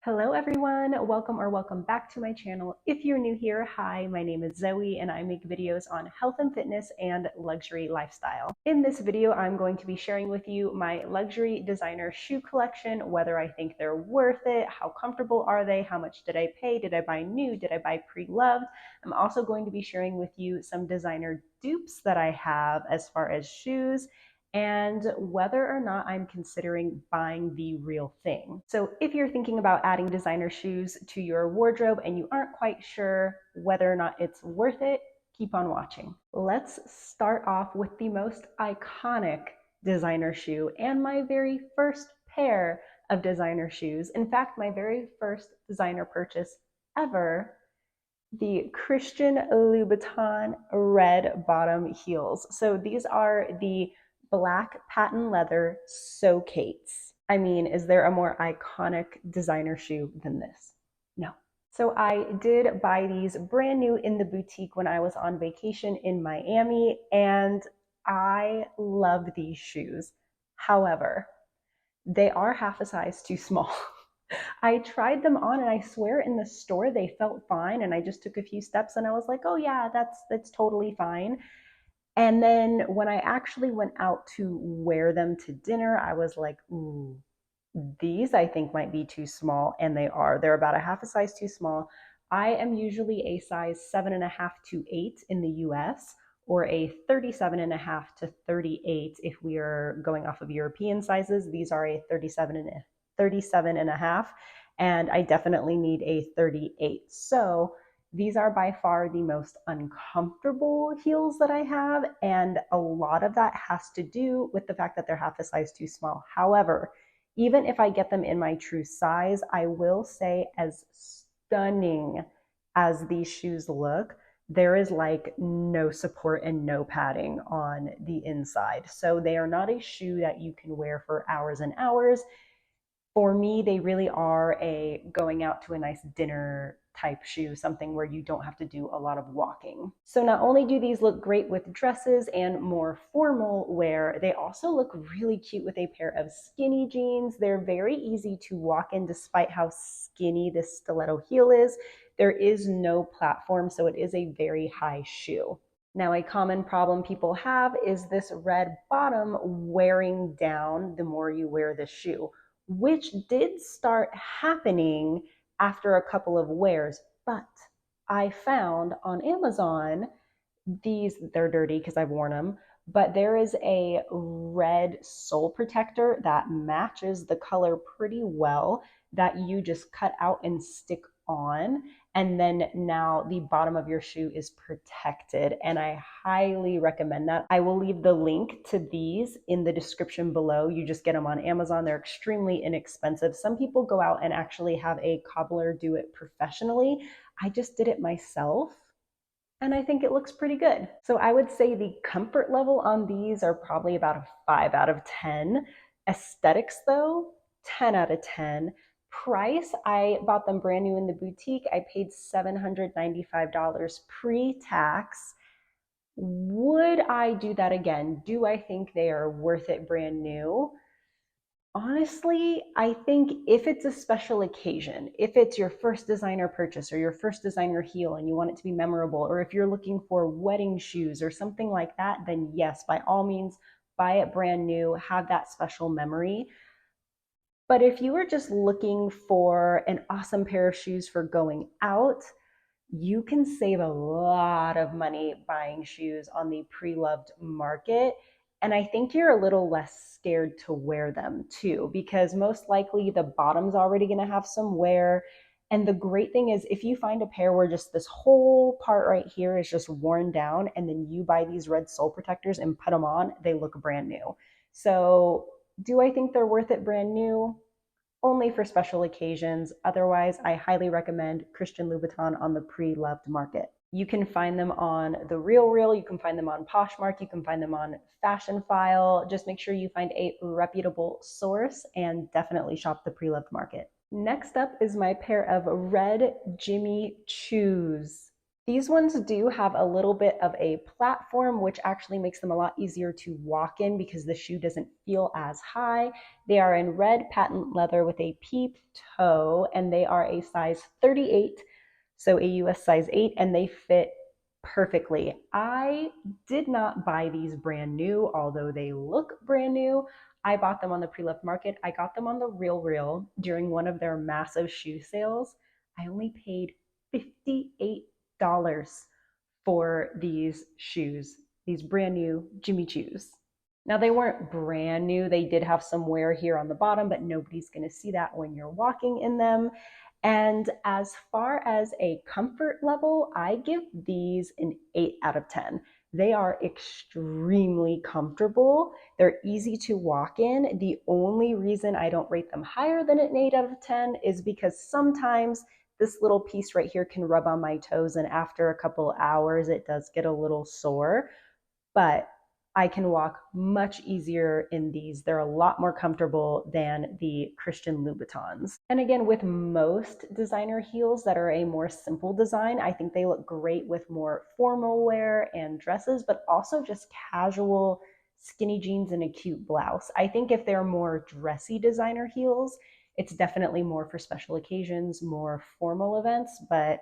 Hello everyone, welcome back to my channel. If you're new here, hi, my name is Zoe and I make videos on health and fitness and luxury lifestyle. In this video, I'm going to be sharing with you my luxury designer shoe collection, whether I think they're worth it, how comfortable are they, how much did I pay, did I buy new, did I buy pre-loved. I'm also going to be sharing with you some designer dupes that I have as far as shoes, and whether or not I'm considering buying the real thing. So if you're thinking about adding designer shoes to your wardrobe and you aren't quite sure whether or not it's worth it, keep on watching. Let's start off with the most iconic designer shoe and my very first pair of designer shoes. In fact, my very first designer purchase ever, the Christian Louboutin red bottom heels. So these are the black patent leather Socates. I mean, is there a more iconic designer shoe than this? No. So I did buy these brand new in the boutique when I was on vacation in Miami, and I love these shoes. However, they are half a size too small. I tried them on and I swear in the store they felt fine, and I just took a few steps and I was like, "Oh yeah, that's totally fine." And then when I actually went out to wear them to dinner, I was like, "Ooh, these I think might be too small," and they are. They're about a half a size too small. I am usually a size 7.5 to 8 in the US, or a 37.5 to 38 if we are going off of European sizes. These are a 37.5, and I definitely need a 38. So these are by far the most uncomfortable heels that I have, and a lot of that has to do with the fact that they're half a size too small. However, even if I get them in my true size, I will say, as stunning as these shoes look, there is like no support and no padding on the inside. So they are not a shoe that you can wear for hours and hours. For me, they really are a going out to a nice dinner type shoe, something where you don't have to do a lot of walking. So not only do these look great with dresses and more formal wear, they also look really cute with a pair of skinny jeans. They're very easy to walk in despite how skinny this stiletto heel is. There is no platform, so it is a very high shoe. Now, a common problem people have is this red bottom wearing down the more you wear the shoe, which did start happening after a couple of wears. But I found on Amazon these, they're dirty because I've worn them, but there is a red sole protector that matches the color pretty well that you just cut out and stick on, and then now the bottom of your shoe is protected, and I highly recommend that. I will leave the link to these in the description below. You just get them on Amazon. They're extremely inexpensive. Some people go out and actually have a cobbler do it professionally. I just did it myself, and I think it looks pretty good. So I would say the comfort level on these are probably about a 5 out of 10. Aesthetics though, 10 out of 10. Price, I bought them brand new in the boutique. I paid $795 pre-tax. Would I do that again? Do I think they are worth it brand new? Honestly, I think if it's a special occasion, if it's your first designer purchase or your first designer heel and you want it to be memorable, or if you're looking for wedding shoes or something like that, then yes, by all means, buy it brand new, have that special memory. But if you are just looking for an awesome pair of shoes for going out, you can save a lot of money buying shoes on the pre-loved market. And I think you're a little less scared to wear them too, because most likely the bottom's already going to have some wear. And the great thing is, if you find a pair where just this whole part right here is just worn down, and then you buy these red sole protectors and put them on, they look brand new. So do I think they're worth it brand new? Only for special occasions. Otherwise, I highly recommend Christian Louboutin on the pre-loved market. You can find them on The RealReal, you can find them on Poshmark, you can find them on Fashion File. Just make sure you find a reputable source and definitely shop the pre-loved market. Next up is my pair of red Jimmy Choos. These ones do have a little bit of a platform, which actually makes them a lot easier to walk in because the shoe doesn't feel as high. They are in red patent leather with a peep toe, and they are a size 38, so a US size 8, and they fit perfectly. I did not buy these brand new, although they look brand new. I bought them on the pre-loved market. I got them on the Real during one of their massive shoe sales. I only paid $58 for these shoes, these brand new Jimmy Choos. Now, they weren't brand new. They did have some wear here on the bottom, but nobody's going to see that when you're walking in them. And as far as a comfort level, I give these an 8 out of 10. They are extremely comfortable. They're easy to walk in. The only reason I don't rate them higher than an 8 out of 10 is because sometimes this little piece right here can rub on my toes, and after a couple hours it does get a little sore, but I can walk much easier in these. They're a lot more comfortable than the Christian Louboutins. And again, with most designer heels that are a more simple design, I think they look great with more formal wear and dresses, but also just casual skinny jeans and a cute blouse. I think if they're more dressy designer heels, it's definitely more for special occasions, more formal events, but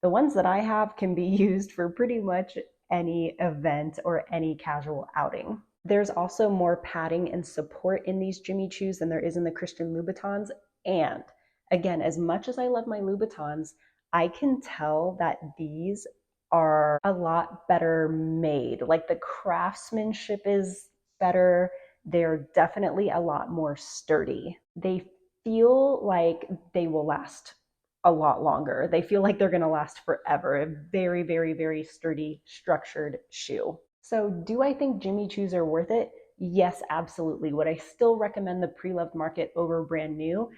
the ones that I have can be used for pretty much any event or any casual outing. There's also more padding and support in these Jimmy Choos than there is in the Christian Louboutins. And again, as much as I love my Louboutins, I can tell that these are a lot better made. Like the craftsmanship is better. They're definitely a lot more sturdy. They feel like they will last a lot longer. They feel like they're going to last forever. A very, very, very sturdy, structured shoe. So, do I think Jimmy Choos are worth it? Yes, absolutely. Would I still recommend the pre-loved market over brand new?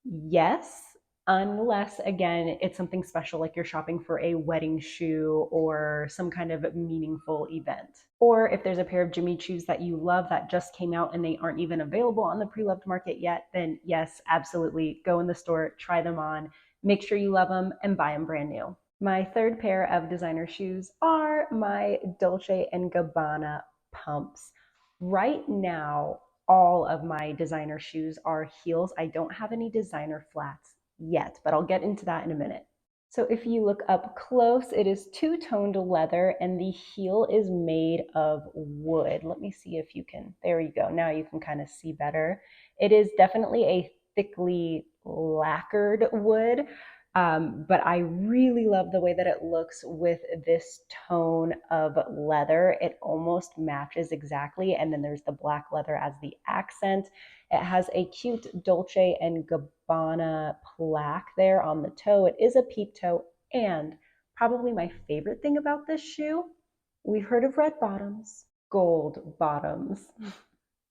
Yes, unless again it's something special like you're shopping for a wedding shoe or some kind of meaningful event. Or if there's a pair of Jimmy Choos that you love that just came out and they aren't even available on the pre-loved market yet, then yes, absolutely. Go in the store, try them on, make sure you love them, and buy them brand new. My third pair of designer shoes are my Dolce and Gabbana pumps. Right now, all of my designer shoes are heels. I don't have any designer flats yet, but I'll get into that in a minute. So if you look up close, it is two-toned leather and the heel is made of wood. Let me see if you can, there you go. Now you can kind of see better. It is definitely a thickly lacquered wood. But I really love the way that it looks with this tone of leather. It almost matches exactly. And then there's the black leather as the accent. It has a cute Dolce and Gabbana plaque there on the toe. It is a peep toe. And probably my favorite thing about this shoe, we've heard of red bottoms, gold bottoms.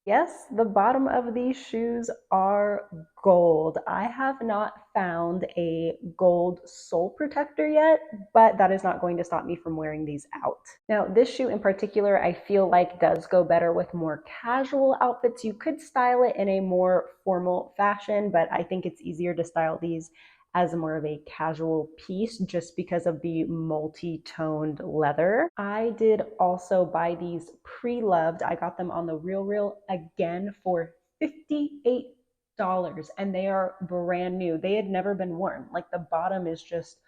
Yes, the bottom of these shoes are gold. I have not found a gold sole protector yet, but that is not going to stop me from wearing these out. Now, this shoe in particular, I feel like does go better with more casual outfits. You could style it in a more formal fashion, but I think it's easier to style these as more of a casual piece just because of the multi-toned leather. I did also buy these pre-loved. I got them on the Real again for $58 and they are brand new. They had never been worn. Like the bottom is just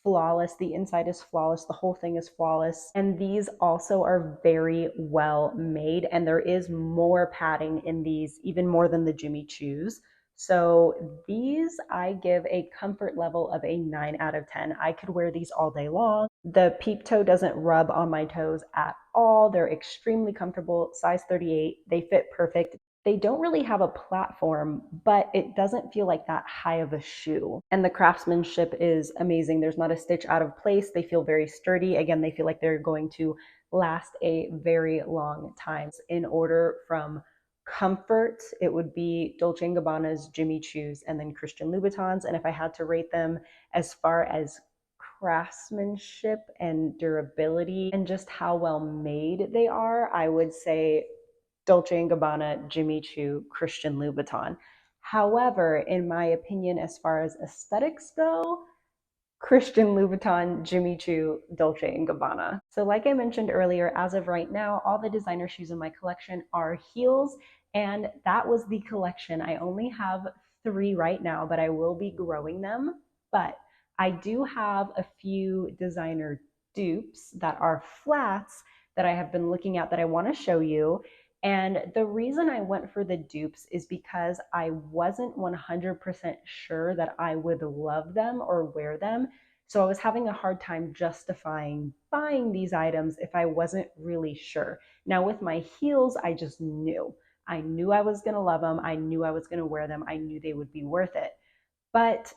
flawless. The inside is flawless. The whole thing is flawless. And these also are very well made. And there is more padding in these, even more than the Jimmy Choos. So these I give a comfort level of a 9 out of 10. I could wear these all day long. The peep toe doesn't rub on my toes at all. They're extremely comfortable, size 38. They fit perfect. They don't really have a platform, but it doesn't feel like that high of a shoe. And the craftsmanship is amazing. There's not a stitch out of place. They feel very sturdy. Again, they feel like they're going to last a very long time. In order from comfort, it would be Dolce & Gabbana's Jimmy Choos and then Christian Louboutins. And if I had to rate them as far as craftsmanship and durability and just how well made they are, I would say Dolce & Gabbana, Jimmy Choo, Christian Louboutin. However, in my opinion, as far as aesthetics go, Christian Louboutin, Jimmy Choo, Dolce and Gabbana. So like I mentioned earlier, as of right now, all the designer shoes in my collection are heels, and that was the collection. I only have 3 right now, but I will be growing them. But I do have a few designer dupes that are flats that I have been looking at that I want to show you. And the reason I went for the dupes is because I wasn't 100% sure that I would love them or wear them. So I was having a hard time justifying buying these items if I wasn't really sure. Now, with my heels, I just knew. I knew I was going to love them. I knew I was going to wear them. I knew they would be worth it. But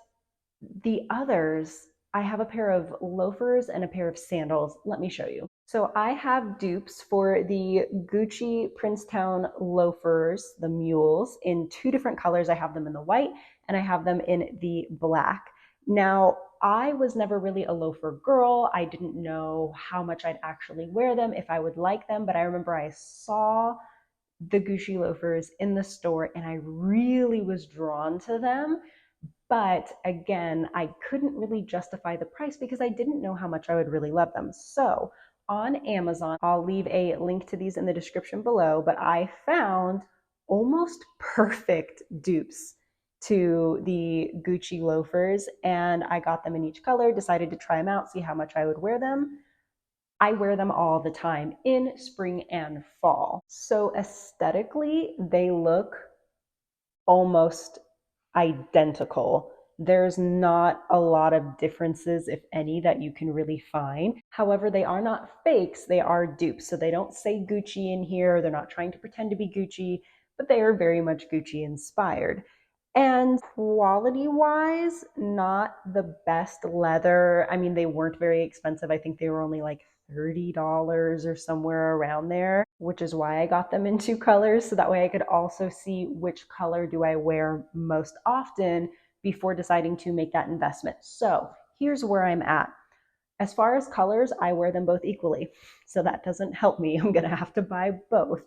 the others, I have a pair of loafers and a pair of sandals. Let me show you. So I have dupes for the Gucci Princetown loafers, the mules, in 2 different colors. I have them in the white and I have them in the black. Now, I was never really a loafer girl. I didn't know how much I'd actually wear them, if I would like them, but I remember I saw the Gucci loafers in the store and I really was drawn to them. But again, I couldn't really justify the price because I didn't know how much I would really love them. So on Amazon, I'll leave a link to these in the description below, but I found almost perfect dupes to the Gucci loafers, and I got them in each color, decided to try them out, see how much I would wear them. I wear them all the time in spring and fall. So aesthetically, they look almost identical. There's not a lot of differences, if any, that you can really find. However, they are not fakes, they are dupes. So they don't say Gucci in here, they're not trying to pretend to be Gucci, but they are very much Gucci inspired. And quality wise, not the best leather. I mean, they weren't very expensive. I think they were only like $30 or somewhere around there, which is why I got them in 2 colors. So that way I could also see which color do I wear most often before deciding to make that investment. So here's where I'm at. As far as colors, I wear them both equally. So that doesn't help me. I'm going to have to buy both.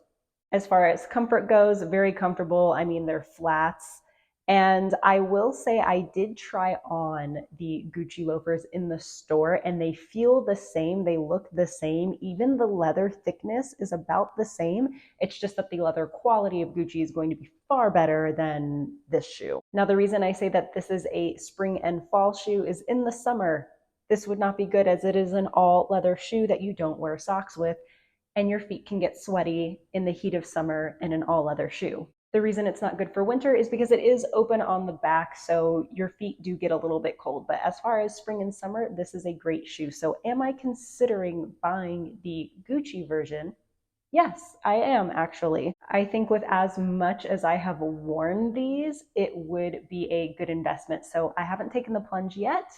As far as comfort goes, very comfortable. I mean, they're flats. And I will say I did try on the Gucci loafers in the store and they feel the same. They look the same. Even the leather thickness is about the same. It's just that the leather quality of Gucci is going to be far better than this shoe. Now, the reason I say that this is a spring and fall shoe is in the summer, this would not be good as it is an all leather shoe that you don't wear socks with, and your feet can get sweaty in the heat of summer in an all leather shoe. The reason it's not good for winter is because it is open on the back, so your feet do get a little bit cold. But as far as spring and summer, this is a great shoe. So am I considering buying the Gucci version? Yes, I am actually. I think with as much as I have worn these, it would be a good investment. So I haven't taken the plunge yet.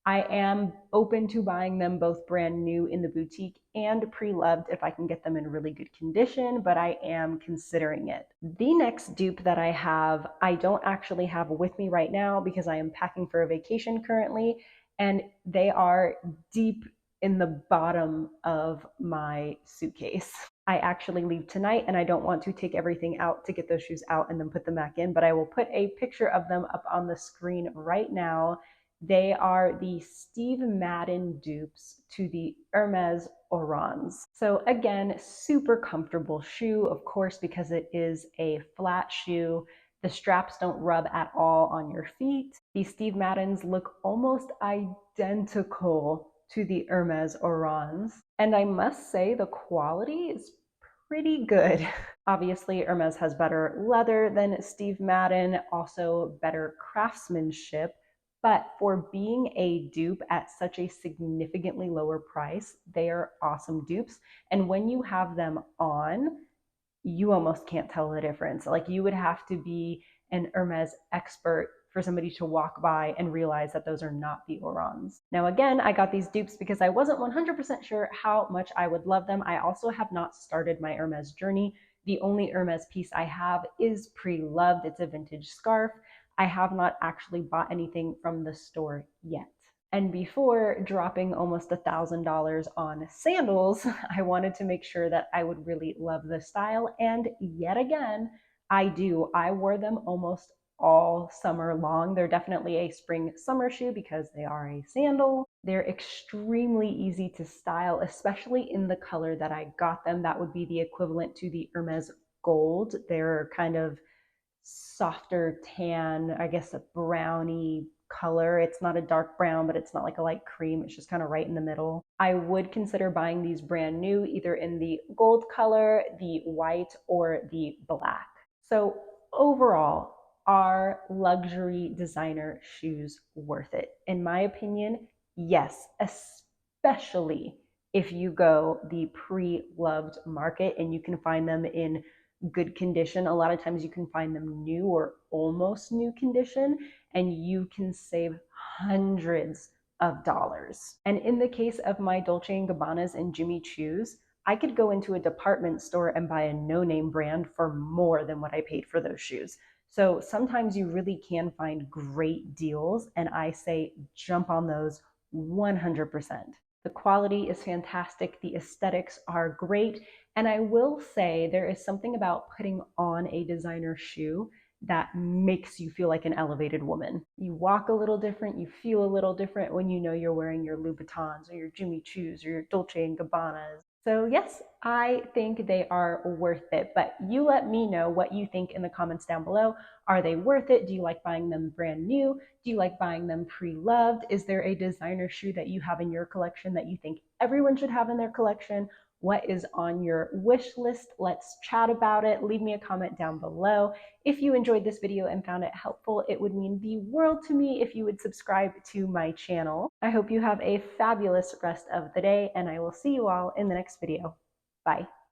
I am open to buying them both brand new in the boutique and pre-loved if I can get them in really good condition, but I am considering it. The next dupe that I have, I don't actually have with me right now because I am packing for a vacation currently, and they are deep in the bottom of my suitcase. I actually leave tonight and I don't want to take everything out to get those shoes out and then put them back in, but I will put a picture of them up on the screen right now. They are the Steve Madden dupes to the Hermes Orans. So again, super comfortable shoe, of course, because it is a flat shoe. The straps don't rub at all on your feet. These Steve Maddens look almost identical to the Hermes Orans. And I must say the quality is pretty good. Obviously, Hermes has better leather than Steve Madden, also better craftsmanship. But for being a dupe at such a significantly lower price, they are awesome dupes. And when you have them on, you almost can't tell the difference. Like you would have to be an Hermes expert for somebody to walk by and realize that those are not the Orans. Now, again, I got these dupes because I wasn't 100% sure how much I would love them. I also have not started my Hermes journey. The only Hermes piece I have is pre-loved. It's a vintage scarf. I have not actually bought anything from the store yet. And before dropping almost $1,000 on sandals, I wanted to make sure that I would really love the style. And yet again, I do. I wore them almost all summer long. They're definitely a spring summer shoe because they are a sandal. They're extremely easy to style, especially in the color that I got them. That would be the equivalent to the Hermes Gold. They're kind of softer tan, I guess a browny color. It's not a dark brown, but it's not like a light cream. It's just kind of right in the middle. I would consider buying these brand new, either in the gold color, the white, or the black. So overall, are luxury designer shoes worth it? In my opinion, yes, especially if you go the pre-loved market and you can find them in good condition. A lot of times you can find them new or almost new condition, and you can save hundreds of dollars. And in the case of my Dolce and Gabbanas and Jimmy Choo's, I could go into a department store and buy a no-name brand for more than what I paid for those shoes. So sometimes you really can find great deals, and I say jump on those 100%. The quality is fantastic, the aesthetics are great, and I will say there is something about putting on a designer shoe that makes you feel like an elevated woman. You walk a little different, you feel a little different when you know you're wearing your Louboutins or your Jimmy Choos or your Dolce and Gabbanas. So yes, I think they are worth it, but you let me know what you think in the comments down below. Are they worth it? Do you like buying them brand new? Do you like buying them pre-loved? Is there a designer shoe that you have in your collection that you think everyone should have in their collection? What is on your wish list? Let's chat about it. Leave me a comment down below. If you enjoyed this video and found it helpful, it would mean the world to me if you would subscribe to my channel. I hope you have a fabulous rest of the day, and I will see you all in the next video. Bye.